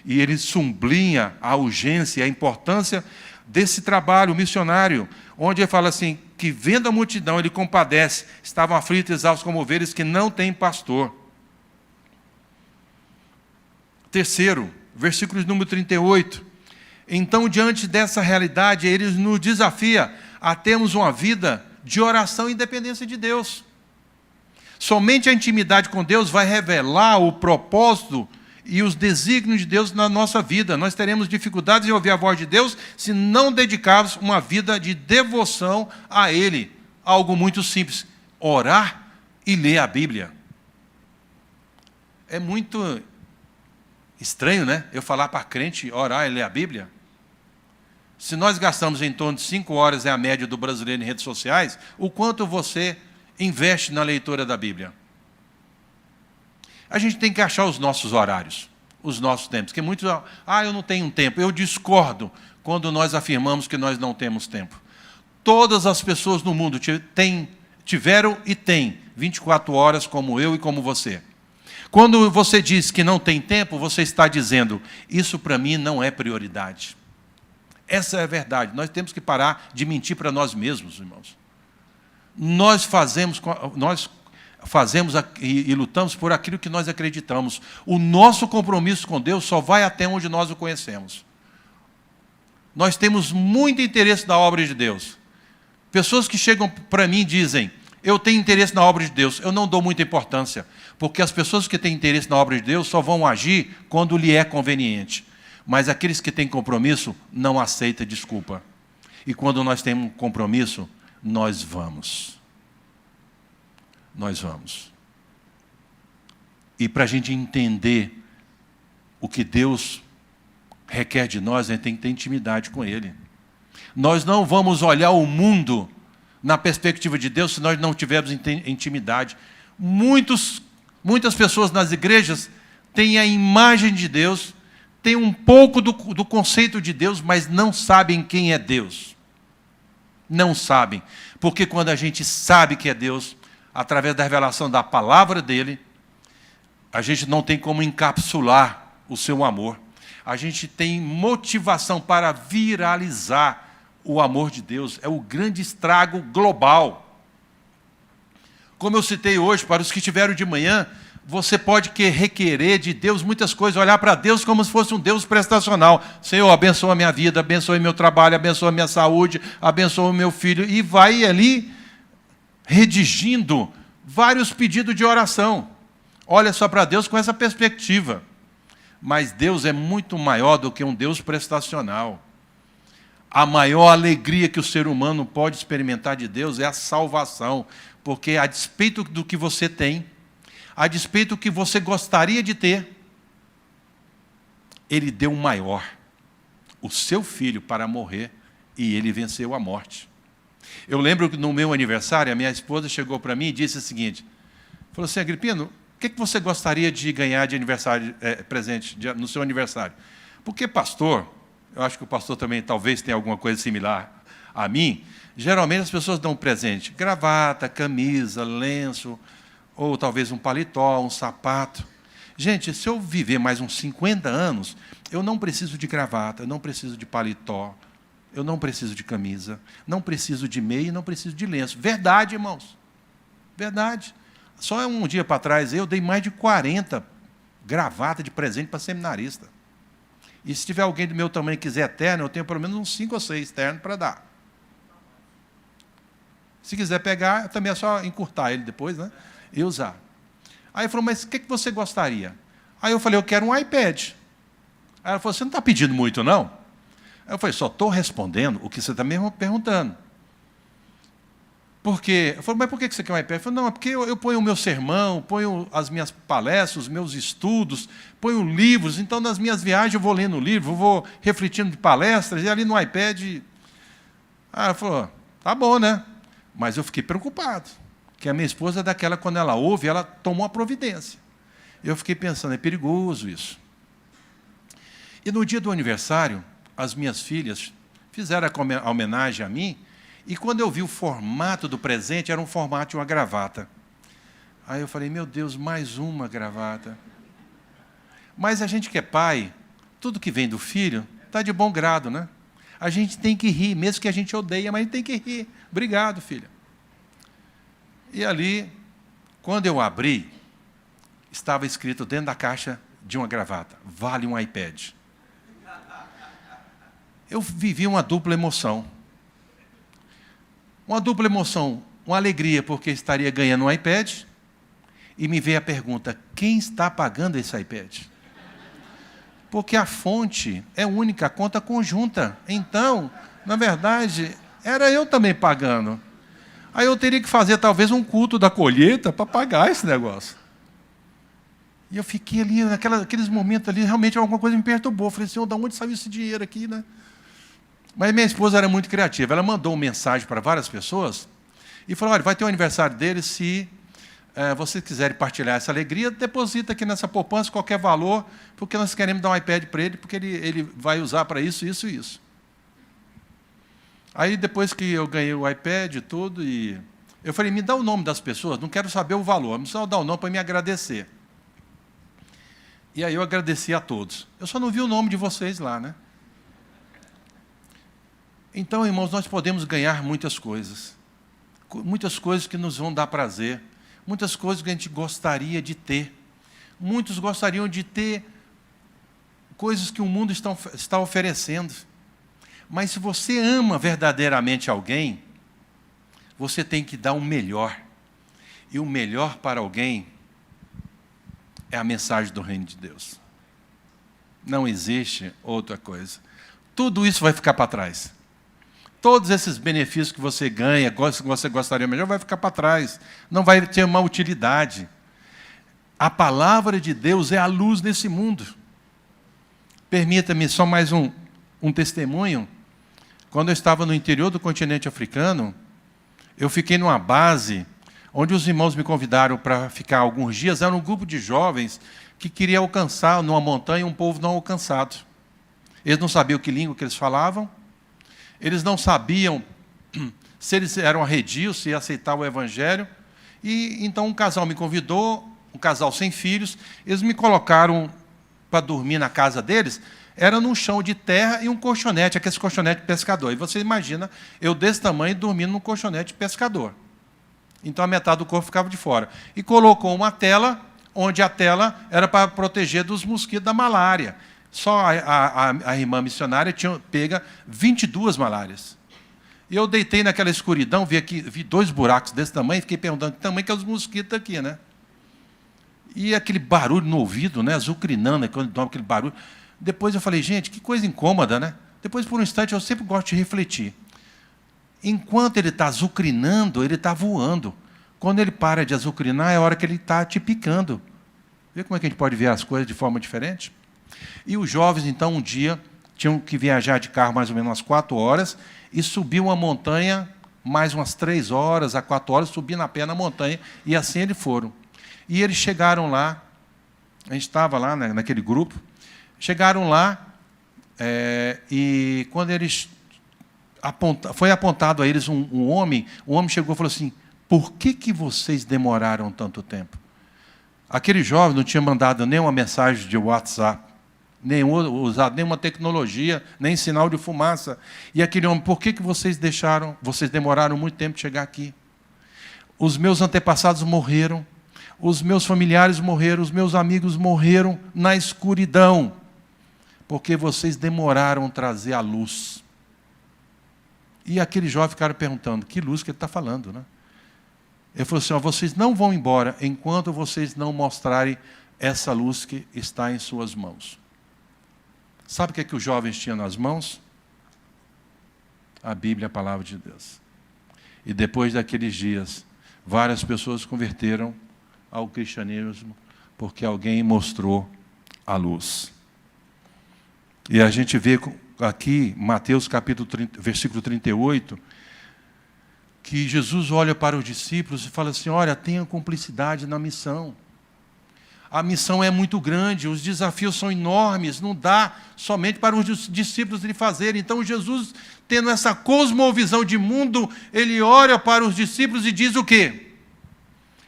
E ele sublinha a urgência e a importância desse trabalho missionário, onde ele fala assim, que vendo a multidão, ele compadece, estavam aflitos e exaustos como ovelhas que não têm pastor. Terceiro, versículo número 38. Então, diante dessa realidade, ele nos desafia a termos uma vida de oração e dependência de Deus. Somente a intimidade com Deus vai revelar o propósito e os desígnios de Deus na nossa vida. Nós teremos dificuldades em ouvir a voz de Deus se não dedicarmos uma vida de devoção a Ele. Algo muito simples, orar e ler a Bíblia. É muito estranho, né? Eu falar para crente orar e ler a Bíblia. Se nós gastamos em torno de 5 horas, é a média do brasileiro em redes sociais, o quanto você investe na leitura da Bíblia? A gente tem que achar os nossos horários, os nossos tempos. Porque muitos, eu não tenho tempo. Eu discordo quando nós afirmamos que nós não temos tempo. Todas as pessoas no mundo tiveram e têm 24 horas como eu e como você. Quando você diz que não tem tempo, você está dizendo, isso para mim não é prioridade. Essa é a verdade. Nós temos que parar de mentir para nós mesmos, irmãos. Nós fazemos e lutamos por aquilo que nós acreditamos. O nosso compromisso com Deus só vai até onde nós o conhecemos. Nós temos muito interesse na obra de Deus. Pessoas que chegam para mim e dizem, eu tenho interesse na obra de Deus, eu não dou muita importância, porque as pessoas que têm interesse na obra de Deus só vão agir quando lhe é conveniente. Mas aqueles que têm compromisso não aceitam desculpa. E quando nós temos compromisso, nós vamos. Nós vamos. E para a gente entender o que Deus requer de nós, a gente tem que ter intimidade com Ele. Nós não vamos olhar o mundo na perspectiva de Deus se nós não tivermos intimidade. Muitas pessoas nas igrejas têm a imagem de Deus, têm um pouco do conceito de Deus, mas não sabem quem é Deus. Não sabem. Porque quando a gente sabe que é Deus, através da revelação da palavra dele, a gente não tem como encapsular o seu amor. A gente tem motivação para viralizar o amor de Deus. É o grande estrago global. Como eu citei hoje, para os que estiveram de manhã, você pode requerer de Deus muitas coisas, olhar para Deus como se fosse um Deus prestacional. Senhor, abençoa a minha vida, abençoa meu trabalho, abençoa a minha saúde, abençoa o meu filho. E vai ali redigindo vários pedidos de oração. Olha só para Deus com essa perspectiva. Mas Deus é muito maior do que um Deus prestacional. A maior alegria que o ser humano pode experimentar de Deus é a salvação. Porque a despeito do que você tem, a despeito do que você gostaria de ter, Ele deu o maior, o seu filho, para morrer, e Ele venceu a morte. Eu lembro que no meu aniversário, a minha esposa chegou para mim e disse o seguinte, falou assim, Agripino, o que você gostaria de ganhar de aniversário, presente no seu aniversário? Porque, pastor, eu acho que o pastor também talvez tenha alguma coisa similar a mim, geralmente as pessoas dão um presente, gravata, camisa, lenço, ou talvez um paletó, um sapato. Gente, se eu viver mais uns 50 anos, eu não preciso de gravata, eu não preciso de paletó, eu não preciso de camisa, não preciso de meia e não preciso de lenço. Verdade, irmãos. Verdade. Só um dia para trás eu dei mais de 40 gravatas de presente para seminarista. E se tiver alguém do meu tamanho que quiser terno, eu tenho pelo menos uns 5 ou 6 ternos para dar. Se quiser pegar, também é só encurtar ele depois, né? E usar. Aí ele falou, mas o que você gostaria? Aí eu falei, eu quero um iPad. Aí ela falou, você não está pedindo muito, não? Aí eu falei, só estou respondendo o que você está me perguntando. Por quê? Eu falei, mas por que você quer um iPad? Eu falei, não, é porque eu ponho o meu sermão, ponho as minhas palestras, os meus estudos, ponho livros, então nas minhas viagens eu vou lendo livro, eu vou refletindo de palestras, e ali no iPad... Aí ela falou, tá bom, né? Mas eu fiquei preocupado, que a minha esposa é daquela, quando ela ouve, ela tomou a providência. Eu fiquei pensando, é perigoso isso. E no dia do aniversário, as minhas filhas fizeram a homenagem a mim, e quando eu vi o formato do presente, era um formato de uma gravata. Aí eu falei, meu Deus, mais uma gravata. Mas a gente que é pai, tudo que vem do filho, está de bom grado, né? A gente tem que rir, mesmo que a gente odeia, mas a gente tem que rir. Obrigado, filha. E ali, quando eu abri, estava escrito dentro da caixa de uma gravata, vale um iPad. Eu vivi uma dupla emoção. Uma dupla emoção, uma alegria, porque estaria ganhando um iPad, e me veio a pergunta, quem está pagando esse iPad? Porque a fonte é única, a conta conjunta. Então, na verdade, era eu também pagando. Aí eu teria que fazer talvez um culto da colheita para pagar esse negócio. E eu fiquei ali, naqueles momentos ali, realmente alguma coisa me perturbou. Eu falei, Senhor, de onde saiu esse dinheiro aqui, né? Mas minha esposa era muito criativa. Ela mandou uma mensagem para várias pessoas e falou, olha, vai ter o aniversário dele, se vocês quiserem partilhar essa alegria, deposita aqui nessa poupança qualquer valor, porque nós queremos dar um iPad para ele, porque ele vai usar para isso, isso e isso. Aí, depois que eu ganhei o iPad e tudo, e eu falei, me dá o nome das pessoas, não quero saber o valor, me só dá o nome para me agradecer. E aí eu agradeci a todos. Eu só não vi o nome de vocês lá, né? Então, irmãos, nós podemos ganhar muitas coisas que nos vão dar prazer, muitas coisas que a gente gostaria de ter. Muitos gostariam de ter coisas que o mundo está oferecendo. Mas se você ama verdadeiramente alguém, você tem que dar o melhor. E o melhor para alguém é a mensagem do reino de Deus. Não existe outra coisa. Tudo isso vai ficar para trás. Todos esses benefícios que você ganha, que você gostaria melhor, vai ficar para trás. Não vai ter uma utilidade. A palavra de Deus é a luz nesse mundo. Permita-me só mais um testemunho. Quando eu estava no interior do continente africano, eu fiquei numa base onde os irmãos me convidaram para ficar alguns dias. Era um grupo de jovens que queria alcançar numa montanha um povo não alcançado. Eles não sabiam que língua que eles falavam. Eles não sabiam se eles eram arredios, se aceitavam o evangelho. E então um casal me convidou, um casal sem filhos. Eles me colocaram para dormir na casa deles. Era num chão de terra e um colchonete, aquele colchonete pescador. E você imagina, eu desse tamanho dormindo num colchonete pescador. Então a metade do corpo ficava de fora. E colocou uma tela, onde a tela era para proteger dos mosquitos da malária. Só a irmã missionária tinha pega 22 malárias. E eu deitei naquela escuridão, vi 2 buracos desse tamanho, e fiquei perguntando que tamanho que é os mosquitos aqui, né? E aquele barulho no ouvido, né? Azucrinando, quando dorme aquele barulho. Depois eu falei, gente, que coisa incômoda, né? Depois, por um instante, eu sempre gosto de refletir. Enquanto ele está azucrinando, ele está voando. Quando ele para de azucrinar, é a hora que ele está te picando. Vê como é que a gente pode ver as coisas de forma diferente? E os jovens, então, um dia, tinham que viajar de carro mais ou menos umas 4 horas e subir uma montanha mais umas 3 horas a 4 horas, subindo a pé na montanha, e assim eles foram. E eles chegaram lá, a gente estava lá, né, naquele grupo, chegaram lá, E quando eles foi apontado a eles um homem, o homem chegou e falou assim: por que vocês demoraram tanto tempo? Aquele jovem não tinha mandado nenhuma mensagem de WhatsApp, nem usado nenhuma tecnologia, nem sinal de fumaça. E aquele homem: por que vocês demoraram muito tempo de chegar aqui? Os meus antepassados morreram, os meus familiares morreram, os meus amigos morreram na escuridão, porque vocês demoraram a trazer a luz. E aquele jovem ficaram perguntando: que luz que ele está falando, né? Ele falou assim: vocês não vão embora enquanto vocês não mostrarem essa luz que está em suas mãos. Sabe o que os jovens tinham nas mãos? A Bíblia, a palavra de Deus. E depois daqueles dias, várias pessoas se converteram ao cristianismo porque alguém mostrou a luz. E a gente vê aqui, Mateus capítulo 30, versículo 38, que Jesus olha para os discípulos e fala assim: olha, tenha cumplicidade na missão. A missão é muito grande, os desafios são enormes, não dá somente para os discípulos de fazerem. Então Jesus, tendo essa cosmovisão de mundo, ele olha para os discípulos e diz o quê?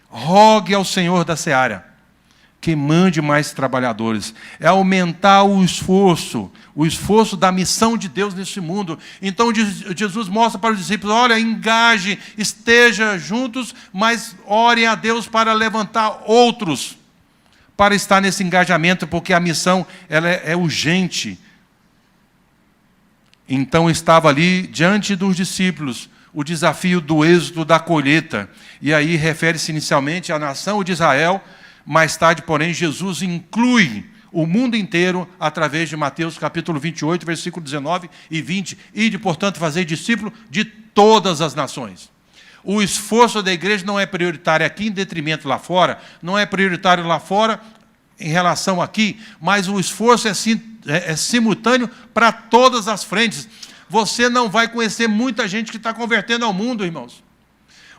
Rogue ao Senhor da seara que mande mais trabalhadores. É aumentar o esforço da missão de Deus nesse mundo. Então Jesus mostra para os discípulos: olha, engaje, esteja juntos, mas orem a Deus para levantar outros, para estar nesse engajamento, porque a missão ela é urgente. Então estava ali diante dos discípulos o desafio do êxodo da colheita. E aí refere-se inicialmente à nação de Israel. Mais tarde, porém, Jesus inclui o mundo inteiro através de Mateus capítulo 28, versículo 19 e 20. Ide, portanto, fazer discípulo de todas as nações. O esforço da igreja não é prioritário aqui em detrimento lá fora, não é prioritário lá fora em relação aqui, mas o esforço é simultâneo para todas as frentes. Você não vai conhecer muita gente que está convertendo ao mundo, irmãos.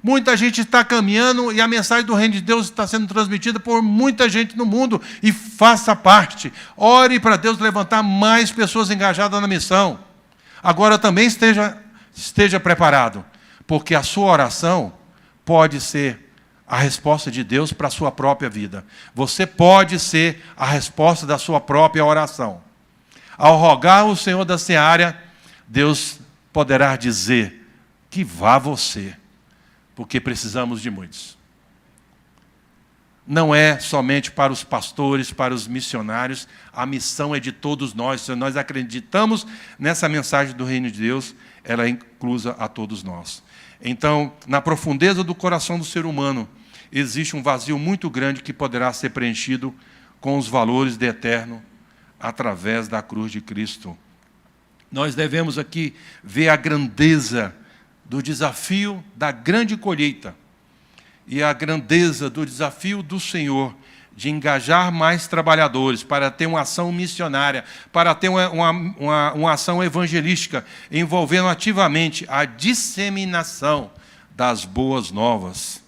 Muita gente está caminhando e a mensagem do reino de Deus está sendo transmitida por muita gente no mundo. E faça parte. Ore para Deus levantar mais pessoas engajadas na missão. Agora também esteja preparado, porque a sua oração pode ser a resposta de Deus para a sua própria vida. Você pode ser a resposta da sua própria oração. Ao rogar o Senhor da seara, Deus poderá dizer: que vá você, porque precisamos de muitos. Não é somente para os pastores, para os missionários, a missão é de todos nós. Se nós acreditamos nessa mensagem do reino de Deus, ela é inclusa a todos nós. Então, na profundeza do coração do ser humano, existe um vazio muito grande que poderá ser preenchido com os valores do eterno através da cruz de Cristo. Nós devemos aqui ver a grandeza do desafio da grande colheita e a grandeza do desafio do Senhor de engajar mais trabalhadores para ter uma ação missionária, para ter uma ação evangelística, envolvendo ativamente a disseminação das boas novas.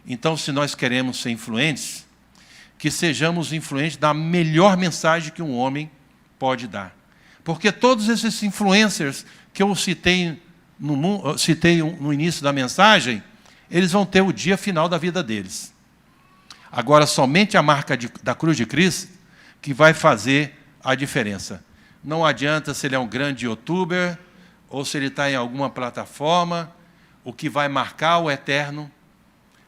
Então, se nós queremos ser influentes, que sejamos influentes da melhor mensagem que um homem pode dar. Porque todos esses influencers que eu citei no início da mensagem, eles vão ter o dia final da vida deles. Agora, somente a marca da cruz de Cristo que vai fazer a diferença. Não adianta se ele é um grande youtuber ou se ele está em alguma plataforma. O que vai marcar o eterno,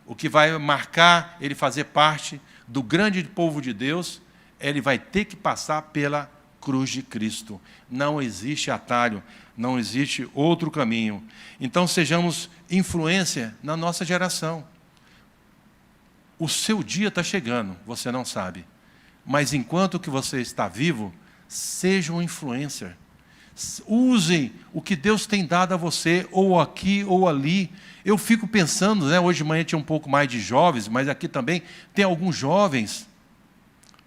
o que vai marcar ele fazer parte do grande povo de Deus, ele vai ter que passar pela cruz de Cristo. Não existe atalho, não existe outro caminho. Então, sejamos influência na nossa geração. O seu dia está chegando, você não sabe. Mas enquanto que você está vivo, seja um influencer. Use o que Deus tem dado a você, ou aqui ou ali. Eu fico pensando, né, hoje de manhã tinha um pouco mais de jovens, mas aqui também tem alguns jovens.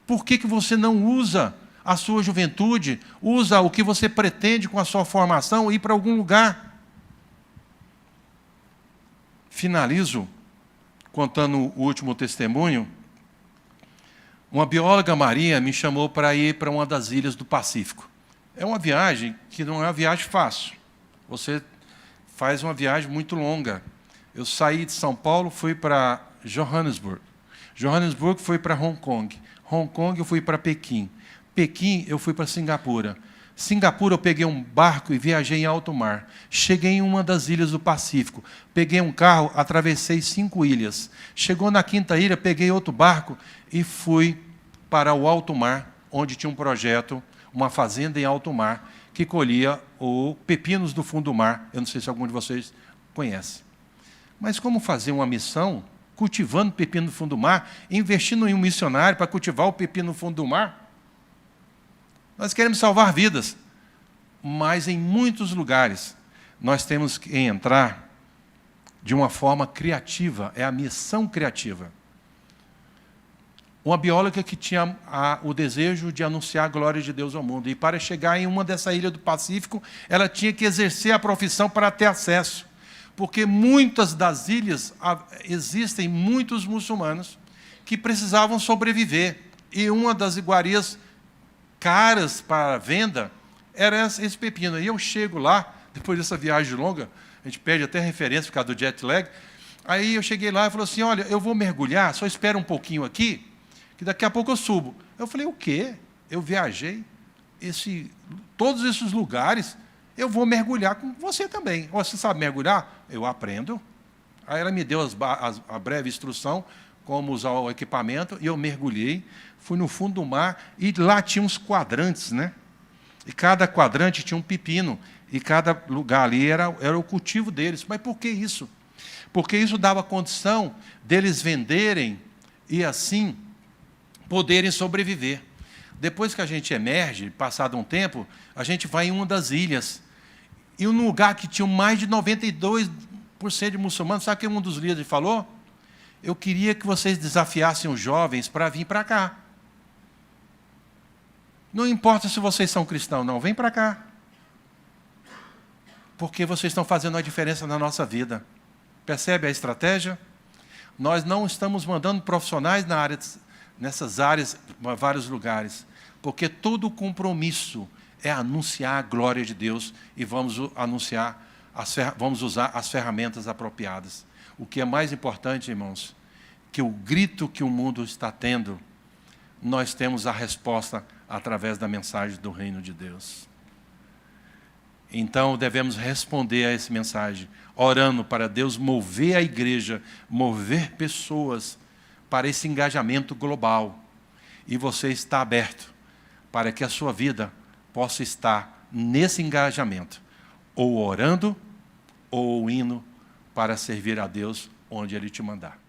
Por que você não usa a sua juventude, usa o que você pretende com a sua formação ir para algum lugar? Finalizo contando o último testemunho. Uma bióloga marinha me chamou para ir para uma das ilhas do Pacífico. É uma viagem que não é uma viagem fácil. Você faz uma viagem muito longa. Eu saí de São Paulo, fui para Johannesburg. Johannesburg fui para Hong Kong. Hong Kong eu fui para Pequim. Pequim eu fui para Singapura. Singapura eu peguei um barco e viajei em alto mar. Cheguei em uma das ilhas do Pacífico. Peguei um carro, atravessei 5 ilhas. Chegou na 5ª ilha, peguei outro barco e fui para o alto mar, onde tinha um projeto, uma fazenda em alto mar, que colhia o pepinos do fundo do mar. Eu não sei se algum de vocês conhece. Mas como fazer uma missão cultivando pepino no fundo do mar, investindo em um missionário para cultivar o pepino no fundo do mar? Nós queremos salvar vidas, mas em muitos lugares nós temos que entrar de uma forma criativa, é a missão criativa. Uma bióloga que tinha o desejo de anunciar a glória de Deus ao mundo, e para chegar em uma dessa ilha do Pacífico, ela tinha que exercer a profissão para ter acesso, porque muitas das ilhas existem muitos muçulmanos que precisavam sobreviver, e uma das iguarias caras para venda era esse pepino. E eu chego lá, depois dessa viagem longa, a gente perde até referência por causa do jet lag. Aí eu cheguei lá e falou assim: olha, eu vou mergulhar, só espera um pouquinho aqui, que daqui a pouco eu subo. Eu falei: o quê? Eu viajei todos esses lugares, eu vou mergulhar com você também. Você sabe mergulhar? Eu aprendo. Aí ela me deu a breve instrução, como usar o equipamento, e eu mergulhei, fui no fundo do mar, e lá tinha uns quadrantes, né? E cada quadrante tinha um pepino, e cada lugar ali era o cultivo deles. Mas por que isso? Porque isso dava condição deles venderem e, assim, poderem sobreviver. Depois que a gente emerge, passado um tempo, a gente vai em uma das ilhas, e um lugar que tinha mais de 92% de muçulmanos. Sabe o que um dos líderes falou? Eu queria que vocês desafiassem os jovens para vir para cá. Não importa se vocês são cristãos, não, vem para cá. Porque vocês estão fazendo a diferença na nossa vida. Percebe a estratégia? Nós não estamos mandando profissionais nessas áreas, em vários lugares, porque todo o compromisso é anunciar a glória de Deus, e vamos usar as ferramentas apropriadas. O que é mais importante, irmãos, que o grito que o mundo está tendo, nós temos a resposta através da mensagem do reino de Deus. Então, devemos responder a essa mensagem, orando para Deus mover a igreja, mover pessoas para esse engajamento global. E você está aberto para que a sua vida possa estar nesse engajamento, ou orando, ou indo para servir a Deus onde Ele te mandar.